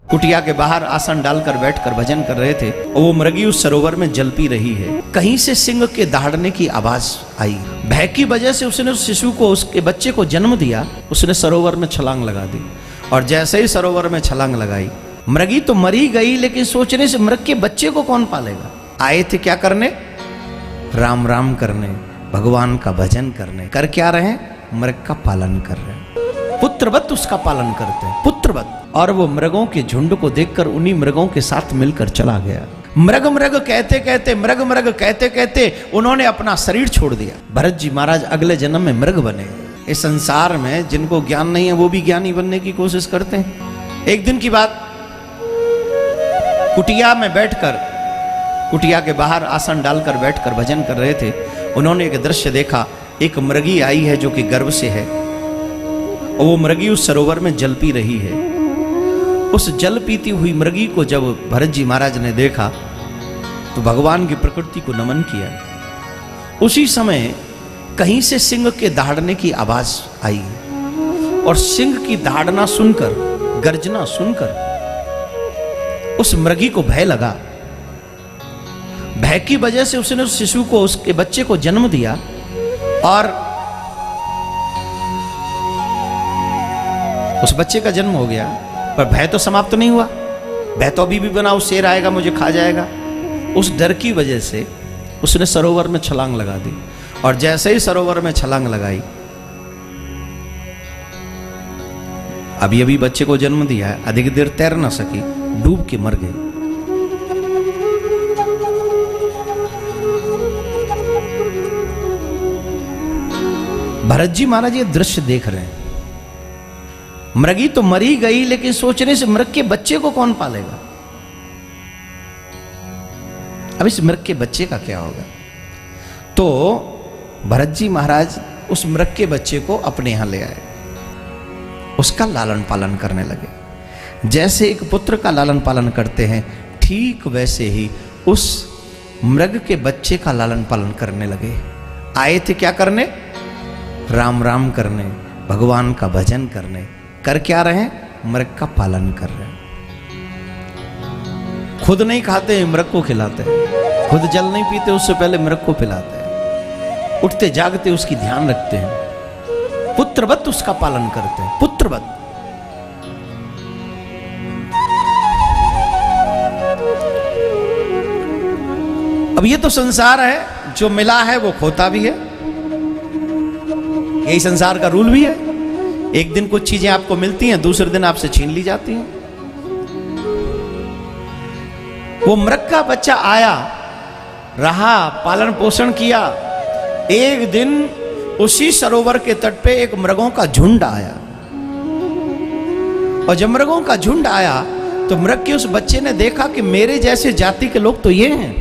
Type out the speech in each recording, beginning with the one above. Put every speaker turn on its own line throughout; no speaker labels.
कुटिया के बाहर आसन डालकर बैठकर भजन कर रहे थे और वो मृगी उस सरोवर में जल पी रही है। कहीं से सिंह के दहाड़ने की आवाज आई। भय की वजह से उसने उस शिशु को, उसके बच्चे को जन्म दिया। उसने सरोवर में छलांग लगा दी और जैसे ही सरोवर में छलांग लगाई, मृगी तो मरी गई, लेकिन सोचने से मृग के बच्चे को कौन पालेगा। आए थे क्या करने? राम राम करने, भगवान का भजन करने। कर क्या रहे? मृग का पालन कर रहे हैं, पुत्रवत उसका पालन करते हैं, पुत्रवत। और वो मृगों के झुंड को देखकर उन्हीं मृगों के साथ मिलकर चला गया। मृग मृग कहते कहते, मृग मृग कहते कहते उन्होंने अपना शरीर छोड़ दिया। भरत जी महाराज अगले जन्म में मृग बने। इस संसार में जिनको ज्ञान नहीं है वो भी ज्ञानी बनने की कोशिश करते हैं। एक दिन की बात, कुटिया में बैठकर, कुटिया के बाहर आसन डालकर बैठकर भजन कर रहे थे। उन्होंने एक दृश्य देखा। एक मृगी आई है जो कि गर्भ से है और वो मृगी उस सरोवर में जल पी रही है। उस जल पीती हुई मृगी को जब भरत जी महाराज ने देखा तो भगवान की प्रकृति को नमन किया। उसी समय कहीं से सिंह के दहाड़ने की आवाज आई और सिंह की दहाड़ना सुनकर, गर्जना सुनकर उस मृगी को भय लगा। भय की वजह से उसने उस शिशु को, उसके बच्चे को जन्म दिया और उस बच्चे का जन्म हो गया। पर भय तो समाप्त नहीं हुआ। भय तो अभी भी बना, उस शेर आएगा मुझे खा जाएगा। उस डर की वजह से उसने सरोवर में छलांग लगा दी और जैसे ही सरोवर में छलांग लगाई, अभी अभी बच्चे को जन्म दिया है, अधिक देर तैर ना सकी, डूब के मर गई। भरत जी महाराज ये दृश्य देख रहे हैं। मृगी तो मरी गई, लेकिन सोचने से मृग के बच्चे को कौन पालेगा। अब इस मृग के बच्चे का क्या होगा? तो भरत जी महाराज उस मृग के बच्चे को अपने यहां ले आए, उसका लालन पालन करने लगे। जैसे एक पुत्र का लालन पालन करते हैं, ठीक वैसे ही उस मृग के बच्चे का लालन पालन करने लगे। आए थे क्या करने? राम राम करने, भगवान का भजन करने। कर क्या रहे हैं? मृग का पालन कर रहे हैं। खुद नहीं खाते, मृग को खिलाते हैं। खुद जल नहीं पीते, उससे पहले मृग को पिलाते हैं। उठते जागते उसकी ध्यान रखते हैं, पुत्रवत उसका पालन करते हैं, पुत्रवत। अब ये तो संसार है, जो मिला है वो खोता भी है। यही संसार का रूल भी है। एक दिन कुछ चीजें आपको मिलती हैं, दूसरे दिन आपसे छीन ली जाती हैं। वो मृग का बच्चा आया, रहा, पालन पोषण किया। एक दिन उसी सरोवर के तट पे एक मृगों का झुंड आया और जब मृगों का झुंड आया तो मृग के उस बच्चे ने देखा कि मेरे जैसे जाति के लोग तो ये हैं।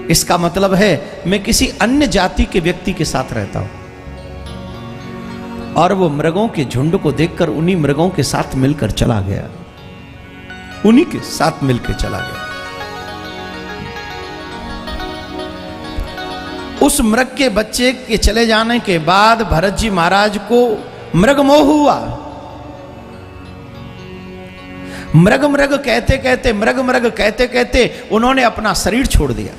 इसका मतलब है मैं किसी अन्य जाति के व्यक्ति के साथ रहता हूं। और वो मृगों के झुंड को देखकर उन्हीं मृगों के साथ मिलकर चला गया, उन्हीं के साथ मिलकर चला गया। उस मृग के बच्चे के चले जाने के बाद भरत जी महाराज को मृग मोह हुआ। मृग मृग कहते कहते, मृग मृग कहते कहते उन्होंने अपना शरीर छोड़ दिया,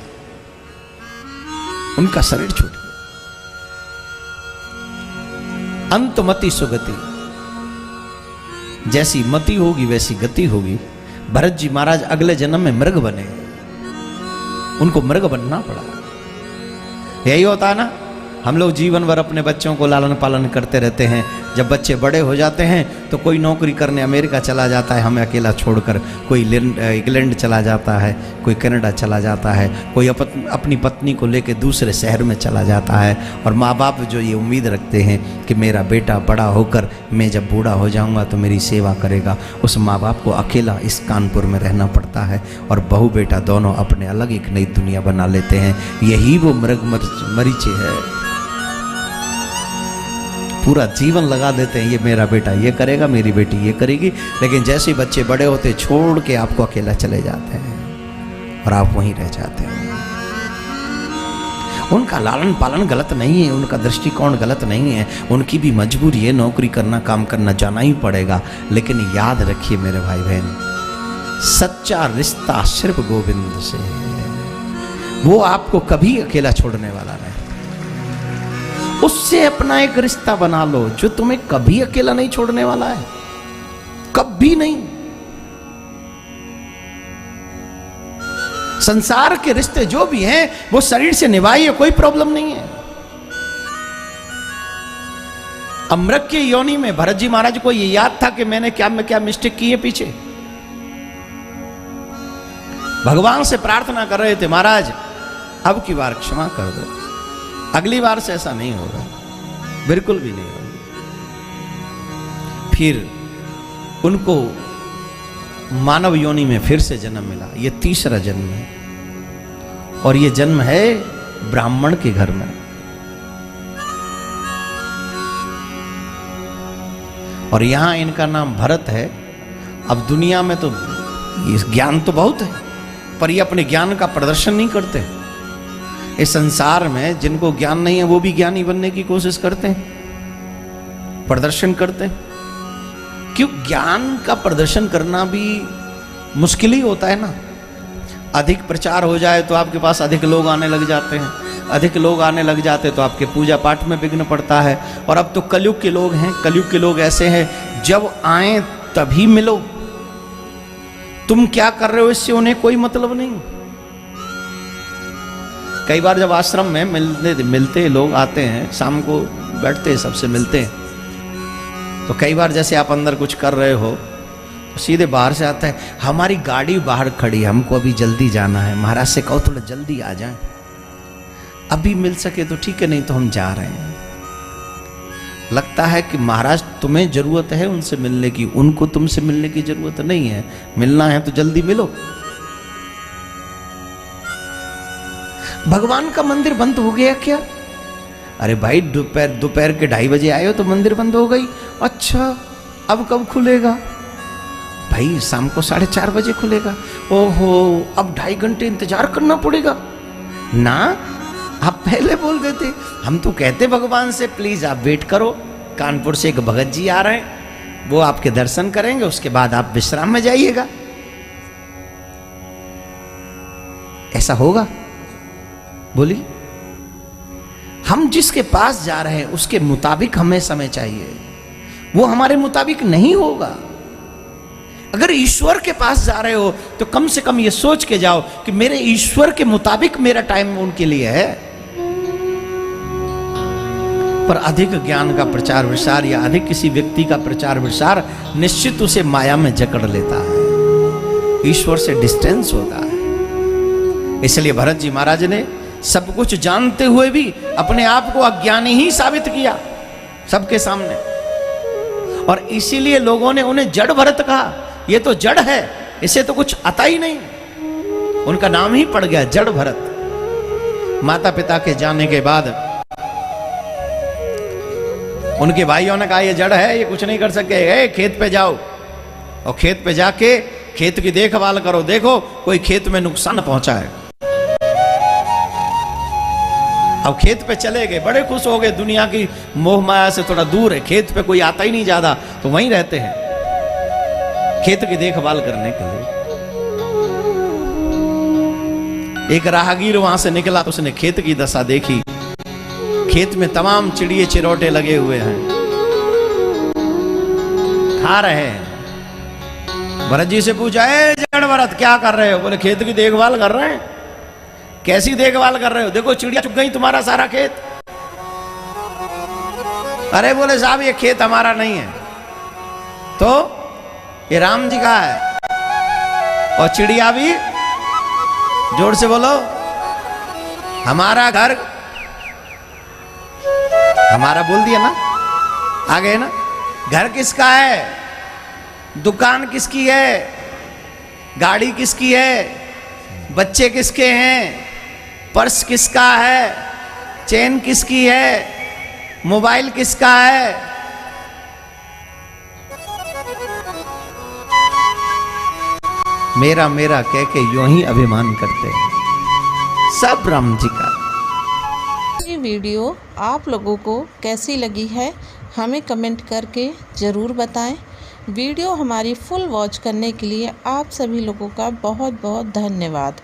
उनका शरीर छोड़ दिया। अंतमति सुगति, जैसी मति होगी वैसी गति होगी। भरत जी महाराज अगले जन्म में मृग बने, उनको मृग बनना पड़ा। यही होता है ना, हम लोग जीवन भर अपने बच्चों को लालन पालन करते रहते हैं। जब बच्चे बड़े हो जाते हैं तो कोई नौकरी करने अमेरिका चला जाता है हमें अकेला छोड़कर, कोई इंग्लैंड चला जाता है, कोई कनाडा चला जाता है, कोई अपनी पत्नी को लेकर दूसरे शहर में चला जाता है। और माँ बाप जो ये उम्मीद रखते हैं कि मेरा बेटा बड़ा होकर मैं जब बूढ़ा हो जाऊंगा तो मेरी सेवा करेगा, उस माँ बाप को अकेला इस कानपुर में रहना पड़ता है और बहू बेटा दोनों अपने अलग एक नई दुनिया बना लेते हैं। यही वो मृग मरीचे है। पूरा जीवन लगा देते हैं, ये मेरा बेटा ये करेगा, मेरी बेटी ये करेगी, लेकिन जैसे बच्चे बड़े होते छोड़ के आपको अकेला चले जाते हैं और आप वहीं रह जाते हैं। उनका लालन पालन गलत नहीं है, उनका दृष्टिकोण गलत नहीं है, उनकी भी मजबूरी है, नौकरी करना, काम करना, जाना ही पड़ेगा। लेकिन याद रखिए मेरे भाई बहन, सच्चा रिश्ता सिर्फ गोविंद से है। वो आपको कभी अकेला छोड़ने वाला नहीं। उससे अपना एक रिश्ता बना लो जो तुम्हें कभी अकेला नहीं छोड़ने वाला है, कभी नहीं। संसार के रिश्ते जो भी हैं वो शरीर से निभाइए, कोई प्रॉब्लम नहीं है। अमृत की योनि में भरत जी महाराज को ये याद था कि मैंने क्या मिस्टेक की है पीछे। भगवान से प्रार्थना कर रहे थे, महाराज अब की बार क्षमा कर दो, अगली बार से ऐसा नहीं होगा, बिल्कुल भी नहीं होगा। फिर उनको मानव योनि में फिर से जन्म मिला, ये तीसरा जन्म है, और ये जन्म है ब्राह्मण के घर में। और यहां इनका नाम भरत है। अब दुनिया में तो ये ज्ञान तो बहुत है, पर ये अपने ज्ञान का प्रदर्शन नहीं करते। इस संसार में जिनको ज्ञान नहीं है वो भी ज्ञानी बनने की कोशिश करते हैं, प्रदर्शन करते हैं। क्यों? ज्ञान का प्रदर्शन करना भी मुश्किल ही होता है ना। अधिक प्रचार हो जाए तो आपके पास अधिक लोग आने लग जाते हैं, अधिक लोग आने लग जाते तो आपके पूजा पाठ में विघ्न पड़ता है। और अब तो कलयुग के लोग हैं, कलयुग के लोग ऐसे हैं, जब आए तभी मिलो, तुम क्या कर रहे हो इससे उन्हें कोई मतलब नहीं। कई बार जब आश्रम में मिलते लोग आते हैं, शाम को बैठते हैं, सबसे मिलते हैं, तो कई बार जैसे आप अंदर कुछ कर रहे हो तो सीधे बाहर से आता है, हमारी गाड़ी बाहर खड़ी है, हमको अभी जल्दी जाना है, महाराज से कहो थोड़ा जल्दी आ जाए, अभी मिल सके तो ठीक है, नहीं तो हम जा रहे हैं। लगता है कि महाराज तुम्हें जरूरत है उनसे मिलने की, उनको तुमसे मिलने की जरूरत नहीं है, मिलना है तो जल्दी मिलो। भगवान का मंदिर बंद हो गया क्या? अरे भाई दोपहर के 2:30 बजे आए हो तो मंदिर बंद हो गई। अच्छा अब कब खुलेगा? भाई शाम को 4:30 बजे खुलेगा। ओहो अब 2.5 घंटे इंतजार करना पड़ेगा ना, आप पहले बोल देते। हम तो कहते भगवान से प्लीज आप वेट करो, कानपुर से एक भगत जी आ रहे हैं, वो आपके दर्शन करेंगे, उसके बाद आप विश्राम में जाइएगा। ऐसा होगा? बोली, हम जिसके पास जा रहे हैं उसके मुताबिक हमें समय चाहिए, वो हमारे मुताबिक नहीं होगा। अगर ईश्वर के पास जा रहे हो तो कम से कम ये सोच के जाओ कि मेरे ईश्वर के मुताबिक मेरा टाइम उनके लिए है। पर अधिक ज्ञान का प्रचार विचार या अधिक किसी व्यक्ति का प्रचार विचार निश्चित उसे माया में जकड़ लेता है, ईश्वर से डिस्टेंस होता है। इसलिए भरत जी महाराज ने सब कुछ जानते हुए भी अपने आप को अज्ञानी ही साबित किया सबके सामने, और इसीलिए लोगों ने उन्हें जड़ भरत कहा। ये तो जड़ है, इसे तो कुछ आता ही नहीं, उनका नाम ही पड़ गया जड़ भरत। माता पिता के जाने के बाद उनके भाइयों ने कहा ये जड़ है, ये कुछ नहीं कर सके, खेत पे जाओ और खेत पे जाके खेत की देखभाल करो, देखो कोई खेत में नुकसान पहुंचा है। अब खेत पे चले गए, bड़े खुश हो गए, दुनिया की मोह माया से थोड़ा दूर है, खेत पे कोई आता ही नहीं ज्यादा, तो वहीं रहते हैं खेत की देखभाल करने के लिए। एक राहगीर वहां से निकला तो उसने खेत की दशा देखी, खेत में तमाम चिड़िए चिरौटे लगे हुए हैं, खा रहे हैं। भरत जी से पूछा, जड़ भरत क्या कर रहे हो? बोले खेत की देखभाल कर रहे हैं। कैसी देखभाल कर रहे हो? देखो चिड़िया चुग गई तुम्हारा सारा खेत। अरे बोले साहब ये खेत हमारा नहीं है, तो ये राम जी का है। और चिड़िया भी जोर से बोलो, हमारा घर, हमारा बोल दिया ना, आ गए ना। घर किसका है? दुकान किसकी है? गाड़ी किसकी है? बच्चे किसके हैं? पर्स किसका है? चेन किसकी है? मोबाइल किसका है? मेरा मेरा कह के यूं ही अभिमान करते हैं, सब राम जी का।
ये वीडियो आप लोगों को कैसी लगी है हमें कमेंट करके ज़रूर बताएं। वीडियो हमारी फुल वॉच करने के लिए आप सभी लोगों का बहुत बहुत धन्यवाद।